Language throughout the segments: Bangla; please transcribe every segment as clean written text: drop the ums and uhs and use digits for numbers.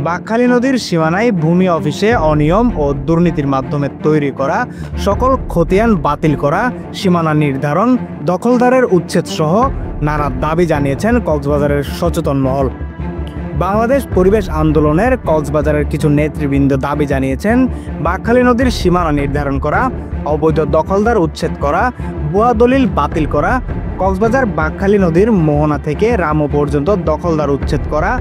বাঁকখালী নদীর সীমানায় ভূমি অফিসে অনিয়ম ও দুর্নীতির মাধ্যমে তৈরি করা সকল খতিয়ান বাতিল করা, সীমানা নির্ধারণ, দখলদারের উচ্ছেদ সহ নানা দাবি জানিয়েছেন কক্সবাজারের সচেতন মহল। বাংলাদেশ পরিবেশ আন্দোলনের কক্সবাজারের কিছু নেতৃবৃন্দ দাবি জানিয়েছেন, বাঁকখালী নদীর সীমানা নির্ধারণ করা, অবৈধ দখলদার উচ্ছেদ করা, ভুয়া দলিল বাতিল করা, কক্সবাজার বাঁকখালী নদীর মোহনা থেকে রামু পর্যন্ত দখলদার উচ্ছেদ করা,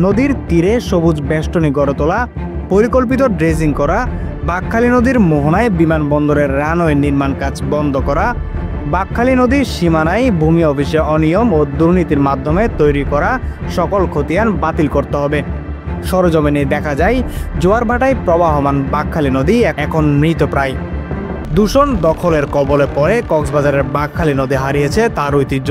নদীর তীরে সবুজ বেষ্টনী গড়ে তোলা, পরিকল্পিত ড্রেজিং করা, বাঁকখালী নদীর মোহনায় বিমানবন্দরের রানওয়ে নির্মাণ কাজ বন্ধ করা, বাঁকখালী নদীর সীমানায় ভূমি অফিসে অনিয়ম ও দুর্নীতির মাধ্যমে তৈরি করা সকল খতিয়ান বাতিল করতে হবে। সরজমিনে দেখা যায়, জোয়ার ভাটায় প্রবাহমান বাঁকখালী নদী এখন মৃতপ্রায়। দূষণ দখলের কবলে পড়ে কক্সবাজারের বাঁকখালী নদী হারিয়েছে তার ঐতিহ্য।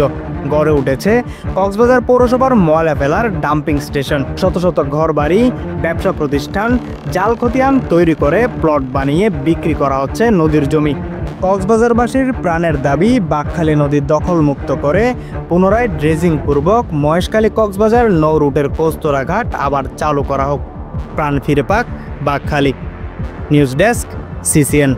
গড়ে উঠেছে কক্সবাজার পৌরসভার ময়লা ফেলার ডাম্পিং স্টেশন। শত শত ঘরবাড়ি, ব্যবসা প্রতিষ্ঠান, জাল খতিয়ান তৈরি করে প্লট বানিয়ে বিক্রি করা হচ্ছে নদীর জমি। কক্সবাজারবাসীর প্রাণের দাবি, বাঁকখালী নদী দখলমুক্ত করে পুনরায় ড্রেজিং পূর্বক মহেশখালী কক্সবাজার নৌ রুটের কস্তরাঘাট আবার চালু করা হোক। প্রাণ ফিরে পাক বাঁকখালী। News desk, CCN।